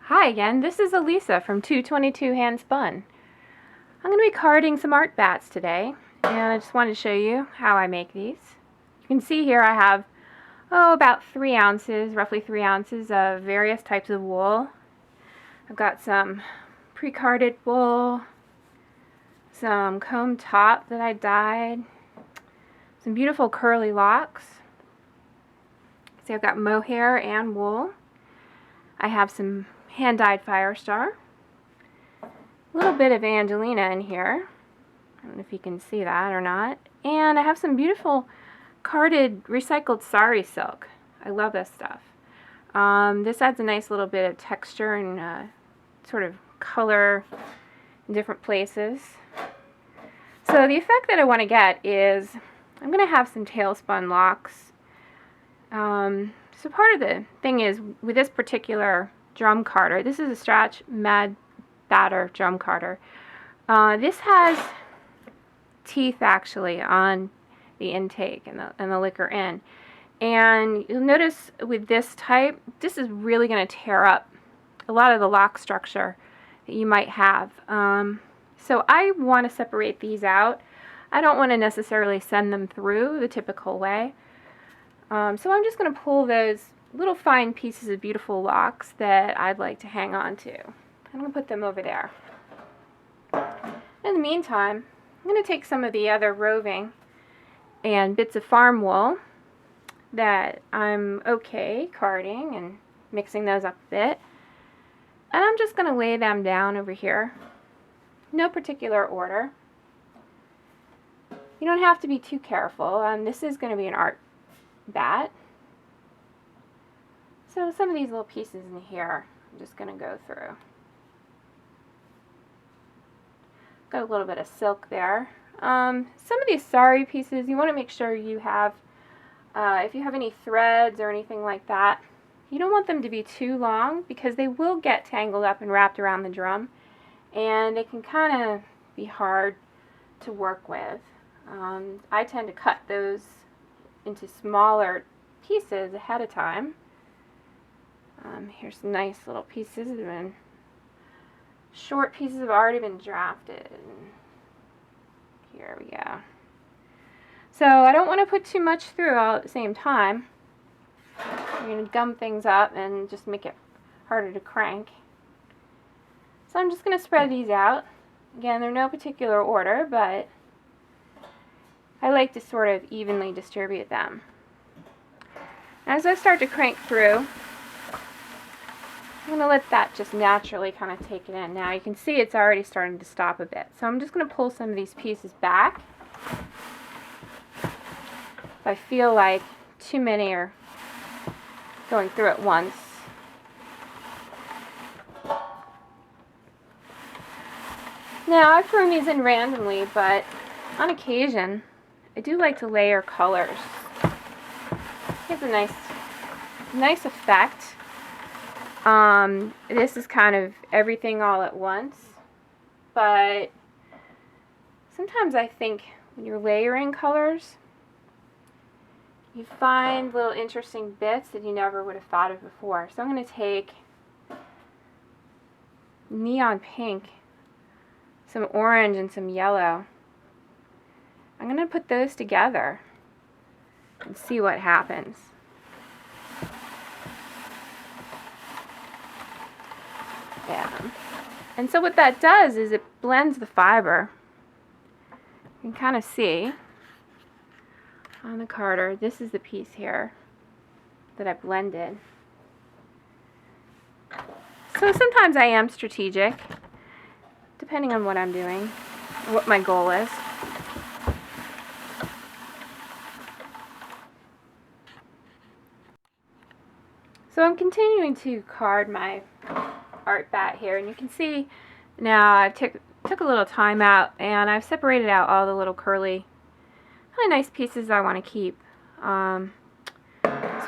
Hi again, this is Elysa from 222 Handspun. I'm going to be carding some art bats today, and I just wanted to show you how I make these. You can see here I have, about 3 ounces, roughly 3 ounces of various types of wool. I've got some pre-carded wool, some comb top that I dyed, some beautiful curly locks. See, I've got mohair and wool. I have some hand-dyed Firestar, a little bit of Angelina in here. I don't know if you can see that or not. And I have some beautiful carded recycled sari silk. I love this stuff. This adds a nice little bit of texture and sort of color in different places. So the effect that I want to get is I'm going to have some tailspun locks. So part of the thing is with this particular drum carder, this is a Strauch Mad Batt'r drum carder. This has teeth actually on the intake and the liquor in. And you'll notice with this type, this is really going to tear up a lot of the lock structure that you might have. So I want to separate these out. I don't want to necessarily send them through the typical way. So I'm just going to pull those little fine pieces of beautiful locks that I'd like to hang on to. I'm going to put them over there. In the meantime, I'm going to take some of the other roving and bits of farm wool that I'm okay carding and mixing those up a bit. And I'm just going to lay them down over here. No particular order. You don't have to be too careful. This is going to be an art bat. So some of these little pieces in here, I'm just going to go through. Got a little bit of silk there. Some of these sari pieces, you want to make sure you have, if you have any threads or anything like that, you don't want them to be too long because they will get tangled up and wrapped around the drum, and they can kind of be hard to work with. I tend to cut those into smaller pieces ahead of time. Here's some nice little pieces that have been, short pieces have already been drafted. Here we go. So I don't want to put too much through all at the same time. You're going to gum things up and just make it harder to crank. So I'm just going to spread these out. Again, they're no particular order, but I like to sort of evenly distribute them. As I start to crank through, I'm going to let that just naturally kind of take it in. Now you can see it's already starting to stop a bit. So I'm just going to pull some of these pieces back. If I feel like too many are going through at once. Now I've thrown these in randomly, but on occasion I do like to layer colors. It's a nice effect. This is kind of everything all at once, but sometimes I think when you're layering colors, you find little interesting bits that you never would have thought of before. So I'm going to take neon pink, some orange, and some yellow. I'm going to put those together and see what happens. Yeah. And so what that does is it blends the fiber. You can kind of see on the carder, this is the piece here that I blended. So sometimes I am strategic, depending on what I'm doing, what my goal is. So I'm continuing to card my art bat here, and you can see now I took a little time out and I've separated out all the little curly, really nice pieces I want to keep. So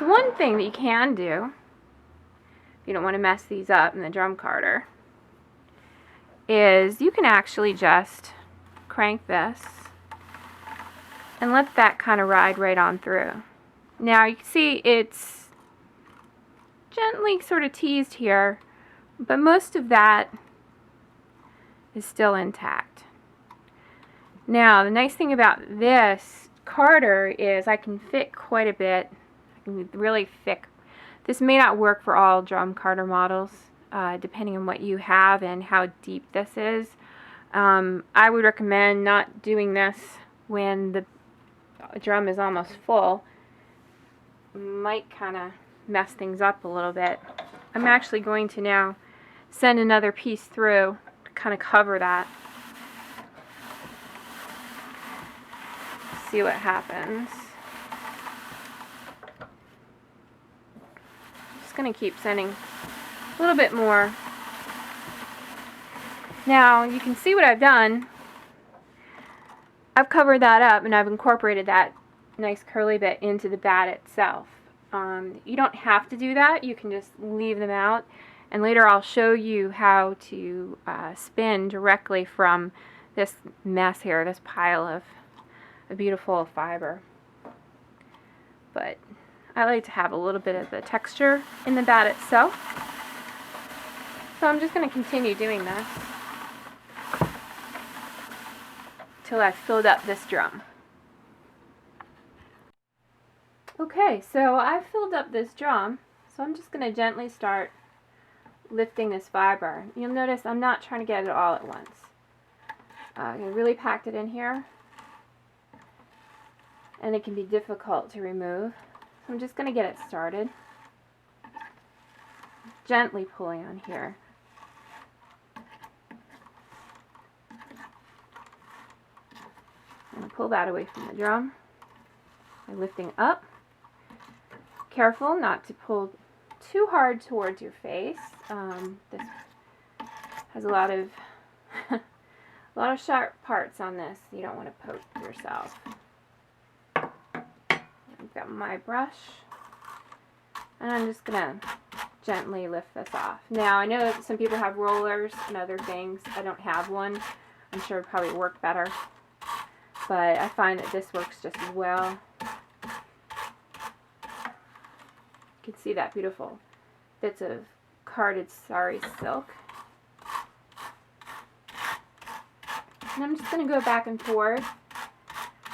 one thing that you can do, if you don't want to mess these up in the drum carder, is you can actually just crank this and let that kind of ride right on through. Now you can see it's gently sort of teased here but most of that is still intact. Now, the nice thing about this carder is I can fit quite a bit. I can really thick. This may not work for all drum carder models, depending on what you have and how deep this is. I would recommend not doing this when the drum is almost full. Might kind of mess things up a little bit. I'm actually going to now send another piece through to kind of cover that. See what happens. Just going to keep sending a little bit more. Now you can see what I've done. I've covered that up and I've incorporated that nice curly bit into the bat itself. You don't have to do that. You can just leave them out, and later I'll show you how to spin directly from this mess here, this pile of a beautiful fiber. But I like to have a little bit of the texture in the bat itself, so I'm just going to continue doing this till I've filled up this drum. Okay, so I've filled up this drum, so I'm just going to gently start lifting this fiber. You'll notice I'm not trying to get it all at once. I really packed it in here, and it can be difficult to remove. So I'm just going to get it started. Gently pulling on here. I'm going to pull that away from the drum by lifting up. Careful not to pull too hard towards your face. This has a lot of sharp parts on this. You don't want to poke yourself. I've got my brush, and I'm just gonna gently lift this off. Now I know that some people have rollers and other things. I don't have one. I'm sure it would probably work better, but I find that this works just as well. You can see that beautiful bits of carded sari silk. And I'm just going to go back and forth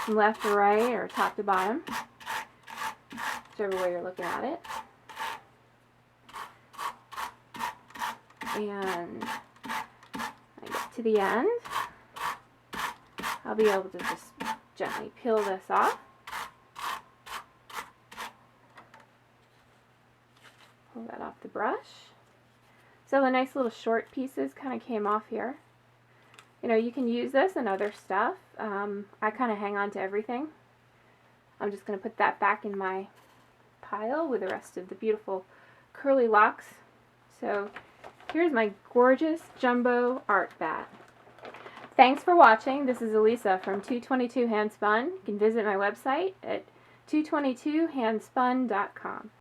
from left to right or top to bottom, whichever way you're looking at it. And when I get to the end, I'll be able to just gently peel this off. Pull that off the brush. So the nice little short pieces kind of came off here. You know, you can use this and other stuff. I kind of hang on to everything. I'm just going to put that back in my pile with the rest of the beautiful curly locks. So here's my gorgeous jumbo art bat. Thanks for watching. This is Elysa from 222 Handspun. You can visit my website at 222handspun.com.